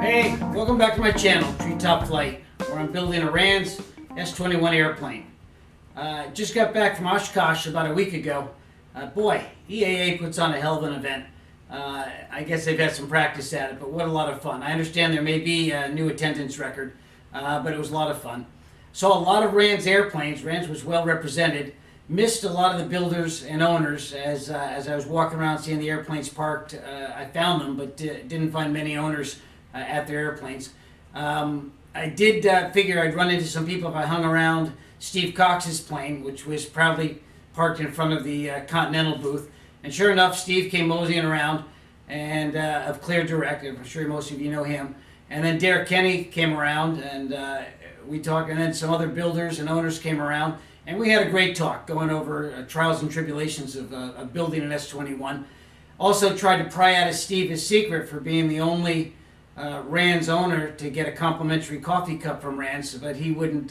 Hey, welcome back to my channel, Treetop Flight, where I'm building a RANS S21 airplane. Just got back from Oshkosh about a week ago. Boy, EAA puts on a hell of an event. I guess they've had some practice at it, but what a lot of fun. I understand there may be a new attendance record, but it was a lot of fun. Saw a lot of RANS airplanes. RANS was well represented. Missed a lot of the builders and owners as I was walking around seeing the airplanes parked. I found them, but didn't find many owners at their airplanes. I did figure I'd run into some people if I hung around Steve Cox's plane, which was proudly parked in front of the Continental booth. And sure enough, Steve came moseying around, and of Clear Direct. I'm sure most of you know him. And then Derek Kenny came around, and we talked, and then some other builders and owners came around, and we had a great talk going over trials and tribulations of building an S21. Also tried to pry out of Steve his secret for being the only RANS owner to get a complimentary coffee cup from RANS, but he wouldn't.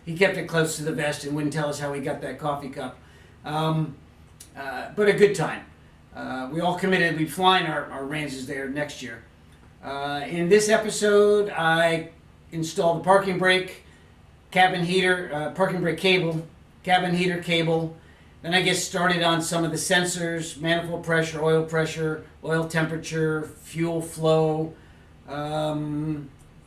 He kept it close to the vest and wouldn't tell us how he got that coffee cup. But a good time. We all committed. We'd flying our RANSes there next year. In this episode, I installed the parking brake, cabin heater, parking brake cable, cabin heater cable. Then I get started on some of the sensors: manifold pressure, oil temperature, fuel flow,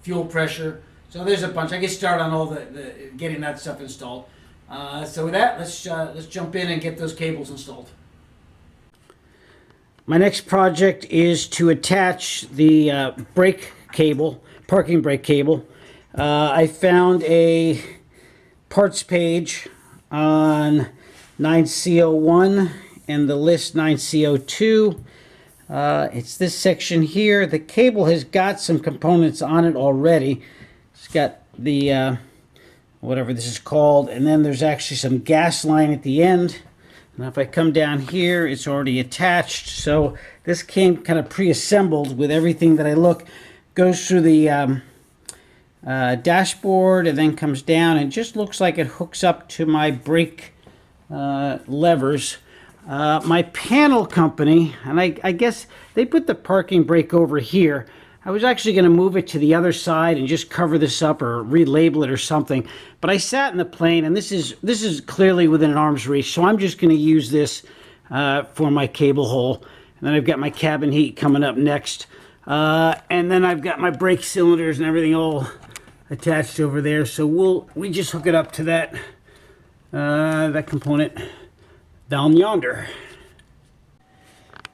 fuel pressure. So there's a bunch. I get started on all the getting that stuff installed. So with that, let's jump in and get those cables installed. My next project is to attach the brake cable, parking brake cable. I found a parts page on 9C01 and the list 9C02. It's this section here. The cable has got some components on it already. It's got the whatever this is called, and then there's actually some gas line at the end. Now if I come down here, it's already attached. So this came kind of pre-assembled with everything that I look. Goes through the dashboard and then comes down, and just looks like it hooks up to my brake levers. My panel company, and I guess they put the parking brake over here. I was actually going to move it to the other side and just cover this up or relabel it or something. But I sat in the plane, and this is clearly within an arm's reach, so I'm just going to use this for my cable hole. And then I've got my cabin heat coming up next. And then I've got my brake cylinders and everything all attached over there. So we just hook it up to that component down yonder.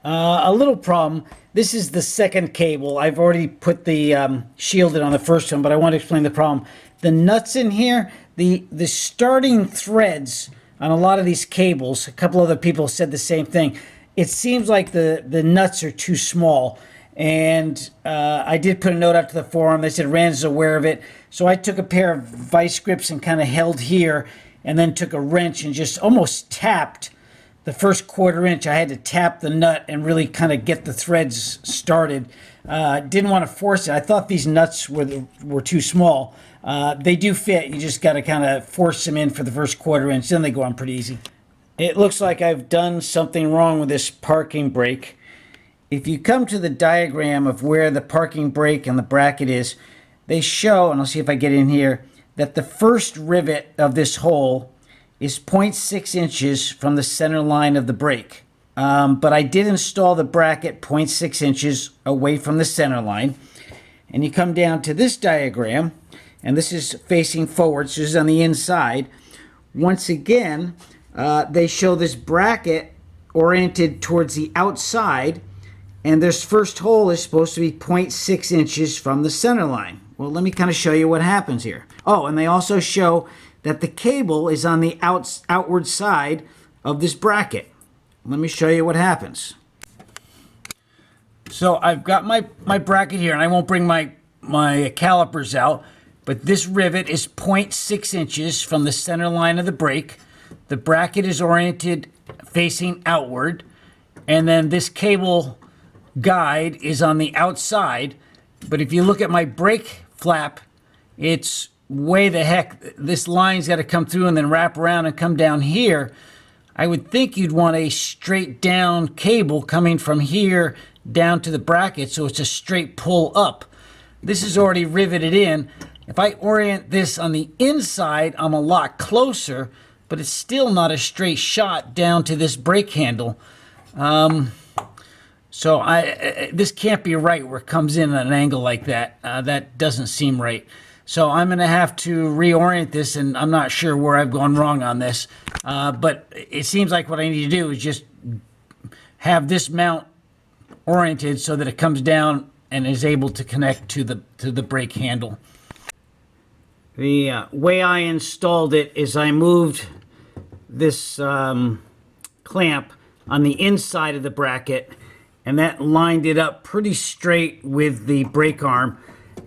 A little problem. This is the second cable. I've already put the shielded on the first one, but I want to explain the problem. The nuts in here, the starting threads on a lot of these cables, a couple other people said the same thing. It seems like the nuts are too small. And I did put a note out to the forum. They said RANS is aware of it. So I took a pair of vice grips and kind of held here, and then took a wrench and just almost tapped the first 1/4 inch. I had to tap the nut and really kind of get the threads started. Didn't want to force it. I thought these nuts were too small. They do fit. You just got to kind of force them in for the first 1/4 inch. Then they go on pretty easy. It looks like I've done something wrong with this parking brake. If you come to the diagram of where the parking brake and the bracket is, they show, and I'll see if I get in here, that the first rivet of this hole is 0.6 inches from the center line of the brake. But I did install the bracket 0.6 inches away from the center line. And you come down to this diagram, and this is facing forward, so this is on the inside. Once again, they show this bracket oriented towards the outside, and this first hole is supposed to be 0.6 inches from the center line. Well, let me kind of show you what happens here. Oh, and they also show that the cable is on the outward side of this bracket. Let me show you what happens. So I've got my bracket here, and I won't bring my calipers out, but this rivet is 0.6 inches from the center line of the brake. The bracket is oriented facing outward, and then this cable guide is on the outside. But if you look at my brake flap, it's way the heck. This line's got to come through and then wrap around and come down here. I would think you'd want a straight down cable coming from here down to the bracket, so it's a straight pull up. this is already riveted in. If I orient this on the inside, I'm a lot closer, but it's still not a straight shot down to this brake handle. So this can't be right where it comes in at an angle like that. That doesn't seem right. So I'm going to have to reorient this, and I'm not sure where I've gone wrong on this. But it seems like what I need to do is just have this mount oriented so that it comes down and is able to connect to the brake handle. The way I installed it is I moved this clamp on the inside of the bracket, and that lined it up pretty straight with the brake arm.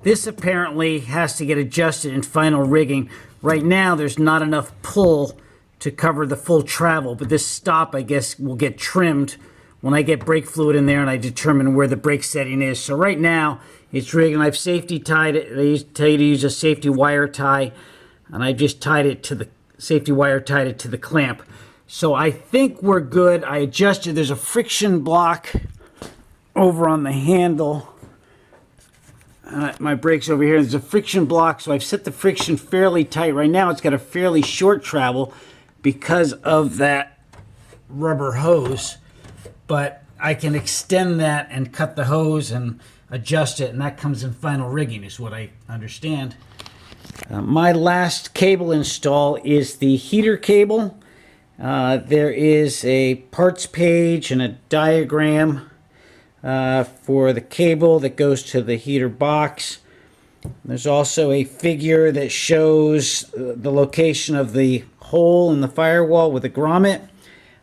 This apparently has to get adjusted in final rigging. Right now there's not enough pull to cover the full travel, but this stop, I guess, will get trimmed when I get brake fluid in there and I determine where the brake setting is. So right now it's rigged, and I've safety tied it. They tell you to use a safety wire tie, and I just tied it to the safety wire, tied it to the clamp. So I think we're good. I adjusted. There's a friction block over on the handle. My brake's over here. There's a friction block, so I've set the friction fairly tight. Right now it's got a fairly short travel because of that rubber hose, but I can extend that and cut the hose and adjust it, and that comes in final rigging is what I understand. My last cable install is the heater cable. There is a parts page and a diagram for the cable that goes to the heater box. There's also a figure that shows the location of the hole in the firewall with a grommet.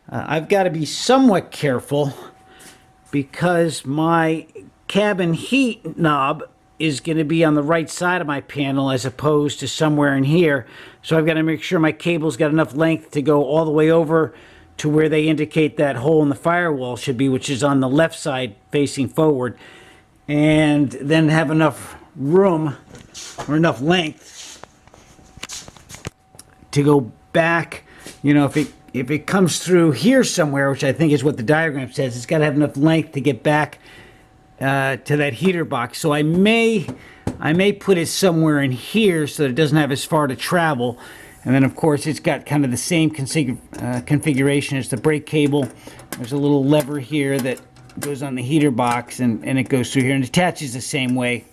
I've got to be somewhat careful because my cabin heat knob is going to be on the right side of my panel as opposed to somewhere in here. So I've got to make sure my cable's got enough length to go all the way over to where they indicate that hole in the firewall should be, which is on the left side facing forward, and then have enough room or enough length to go back. You know, if it comes through here somewhere, which I think is what the diagram says, it's got to have enough length to get back to that heater box. So I may put it somewhere in here so that it doesn't have as far to travel. And then of course it's got kind of the same configuration as the brake cable. There's a little lever here that goes on the heater box, and it goes through here and attaches the same way.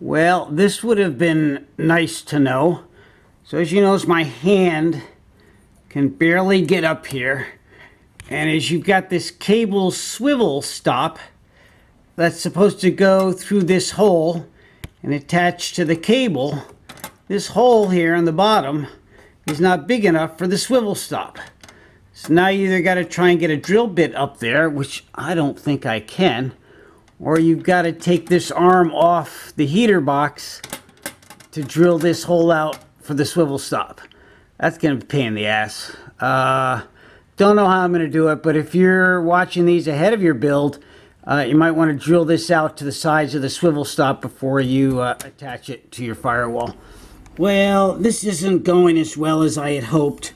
Well, this would have been nice to know. So as you notice, my hand can barely get up here, and as you've got this cable swivel stop that's supposed to go through this hole and attach to the cable, this hole here on the bottom is not big enough for the swivel stop. So now you either got to try and get a drill bit up there, which I don't think I can, or you've got to take this arm off the heater box to drill this hole out for the swivel stop. That's going to be a pain in the ass. Don't know how I'm going to do it, but if you're watching these ahead of your build, you might want to drill this out to the sides of the swivel stop before you attach it to your firewall. Well, this isn't going as well as I had hoped.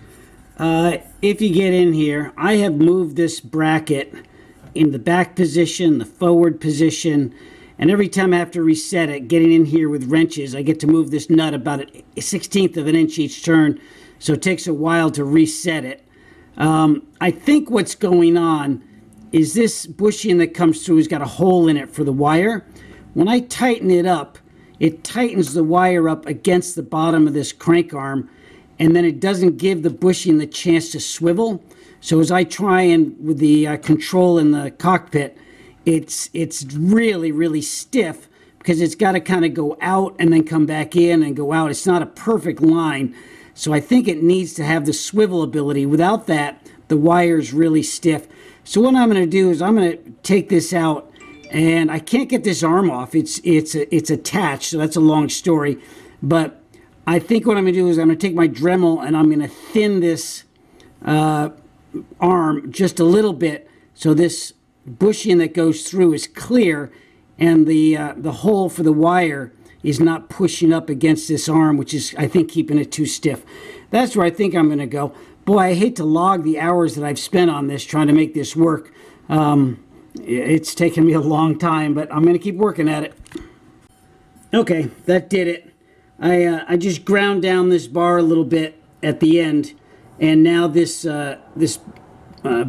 If you get in here, I have moved this bracket in the back position, the forward position, and every time I have to reset it, getting in here with wrenches, I get to move this nut about a 1/16 of an inch each turn, so it takes a while to reset it. I think what's going on is this bushing that comes through has got a hole in it for the wire. When I tighten it up, it tightens the wire up against the bottom of this crank arm, and then it doesn't give the bushing the chance to swivel. So as I try and with the control in the cockpit, it's really, really stiff because it's got to kind of go out and then come back in and go out. It's not a perfect line. So I think it needs to have the swivel ability. Without that, the wire's really stiff. So what I'm going to do is I'm going to take this out, and I can't get this arm off. It's attached, so that's a long story. But I think what I'm going to do is I'm going to take my Dremel and I'm going to thin this arm just a little bit so this bushing that goes through is clear, and the hole for the wire is not pushing up against this arm, which is, I think, keeping it too stiff. That's where I think I'm going to go. Boy, I hate to log the hours that I've spent on this trying to make this work. It's taken me a long time, but I'm going to keep working at it. Okay, that did it. I just ground down this bar a little bit at the end, and now this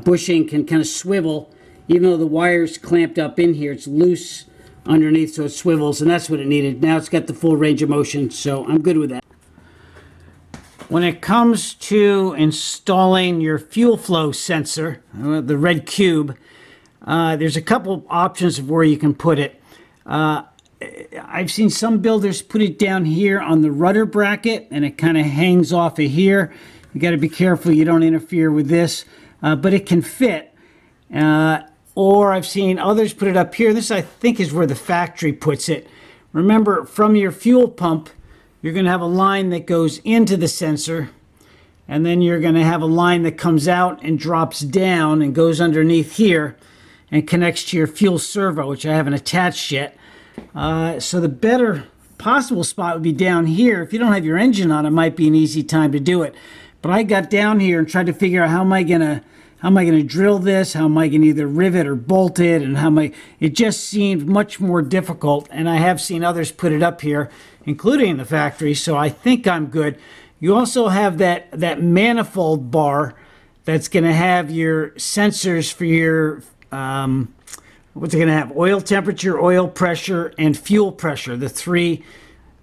bushing can kind of swivel. Even though the wire's clamped up in here, it's loose underneath, so it swivels, and that's what it needed. Now it's got the full range of motion, so I'm good with that. When it comes to installing your fuel flow sensor, the red cube, there's a couple options of where you can put it. I've seen some builders put it down here on the rudder bracket, and it kind of hangs off of here. You got to be careful you don't interfere with this, but it can fit. Or I've seen others put it up here. This, I think, is where the factory puts it. Remember, from your fuel pump, you're going to have a line that goes into the sensor, and then you're going to have a line that comes out and drops down and goes underneath here and connects to your fuel servo, which I haven't attached yet. So the better possible spot would be down here. If you don't have your engine on, it might be an easy time to do it. But I got down here and tried to figure out how am I gonna drill this? How am I gonna either rivet or bolt it? And it just seemed much more difficult. And I have seen others put it up here, including the factory. So I think I'm good. You also have that manifold bar that's gonna have your sensors for your what's it going to have? Oil temperature, oil pressure, and fuel pressure. The three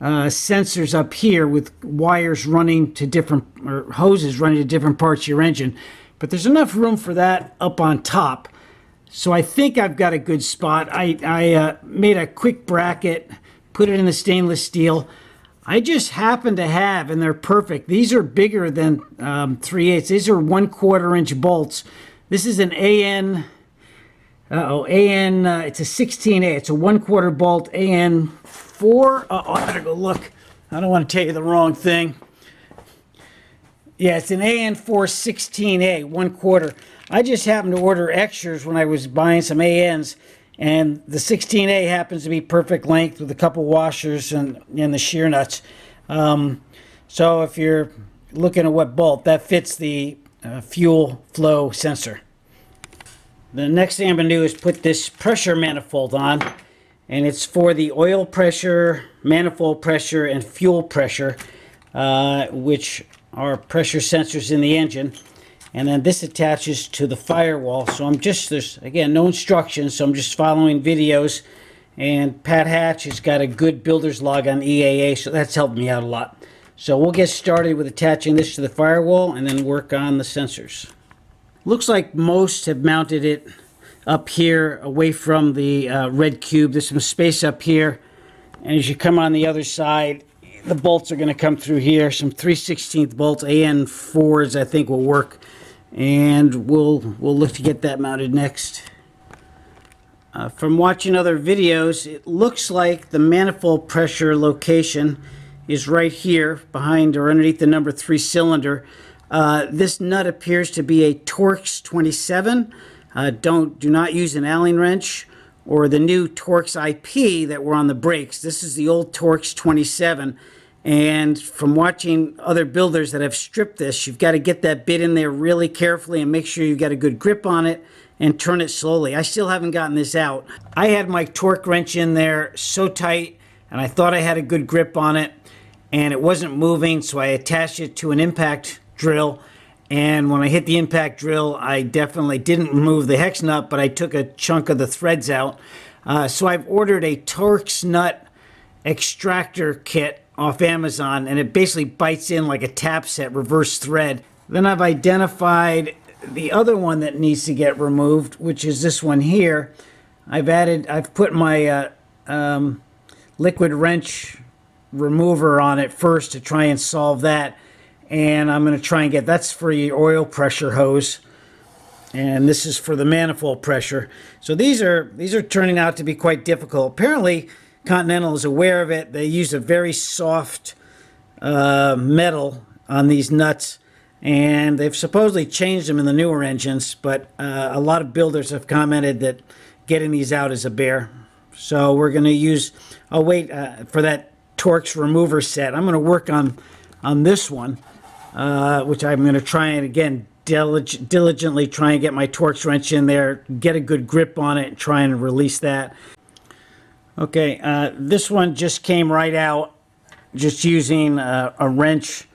sensors up here with wires running to different, or hoses running to different parts of your engine. But there's enough room for that up on top. So I think I've got a good spot. I made a quick bracket, put it in the stainless steel. I just happen to have, and they're perfect. These are bigger than 3/8. These are 1/4 inch bolts. This is an AN. It's a 16A. It's a 1/4 bolt AN4. I better go look. I don't want to tell you the wrong thing. Yeah, it's an AN4 16A, 1/4. I just happened to order extras when I was buying some ANs, and the 16A happens to be perfect length with a couple washers and the shear nuts. So if you're looking at what bolt, that fits the fuel flow sensor. The next thing I'm going to do is put this pressure manifold on, and it's for the oil pressure, manifold pressure, and fuel pressure, which are pressure sensors in the engine. And then this attaches to the firewall. So there's, again, no instructions, so I'm just following videos. And Pat Hatch has got a good builder's log on EAA, so that's helped me out a lot. So we'll get started with attaching this to the firewall and then work on the sensors. Looks like most have mounted it up here away from the red cube. There's some space up here, and as you come on the other side, the bolts are going to come through here. Some 3/16 bolts, AN4s, I think will work, and we'll look to get that mounted next. From watching other videos, it looks like the manifold pressure location is right here behind or underneath the number 3 cylinder. This nut appears to be a Torx 27. Do not use an Allen wrench or the new Torx IP that were on the brakes. This is the old Torx 27. And from watching other builders that have stripped this, you've got to get that bit in there really carefully and make sure you've got a good grip on it and turn it slowly. I still haven't gotten this out. I had my torque wrench in there so tight, and I thought I had a good grip on it, and it wasn't moving, so I attached it to an impact drill, and when I hit the impact drill, I definitely didn't remove the hex nut, but I took a chunk of the threads out. So I've ordered a Torx nut extractor kit off Amazon, and it basically bites in like a tap set reverse thread. Then I've identified the other one that needs to get removed, which is this one here. I've put my liquid wrench remover on it first to try and solve that. And I'm going to try and that's for your oil pressure hose, and this is for the manifold pressure. So these are turning out to be quite difficult. Apparently Continental is aware of it. They use a very soft metal on these nuts, and they've supposedly changed them in the newer engines, but a lot of builders have commented that getting these out is a bear. So we're going to use, I'll wait for that Torx remover set. I'm going to work on this one. Which I'm going to try and, again, diligently try and get my Torx wrench in there, get a good grip on it, and try and release that. Okay, this one just came right out, just using a wrench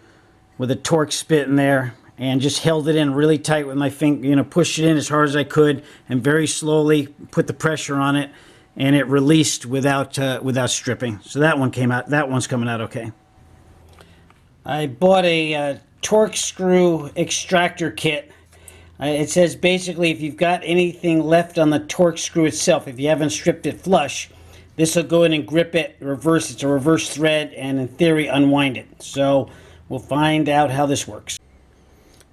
with a torque spit in there, and just held it in really tight with my finger, you know, pushed it in as hard as I could, and very slowly put the pressure on it, and it released without stripping. So that one came out. That one's coming out okay. I bought a torque screw extractor kit. It says basically if you've got anything left on the torque screw itself, if you haven't stripped it flush, this will go in and grip it, reverse. It's a reverse thread, and in theory unwind it. So we'll find out how this works.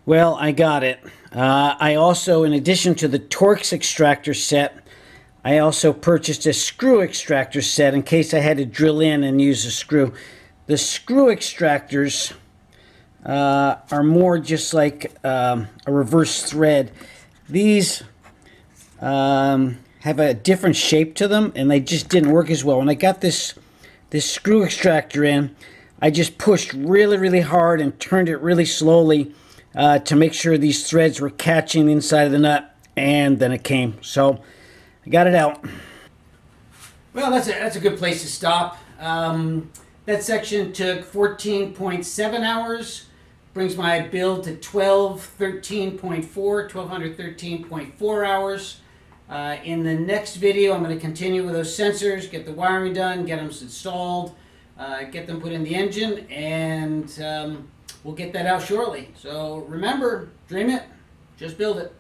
Well, I got it. I also, in addition to the Torx extractor set, I also purchased a screw extractor set in case I had to drill in and use a screw. The screw extractors are more just like a reverse thread. These have a different shape to them, and they just didn't work as well. When I got this screw extractor in, I just pushed really, really hard and turned it really slowly to make sure these threads were catching the inside of the nut, and then it came. So I got it out. Well, that's a good place to stop. That section took 14.7 hours. Brings my build to 1213.4 hours. In the next video, I'm going to continue with those sensors, get the wiring done, get them installed, get them put in the engine, and we'll get that out shortly. So remember, dream it, just build it.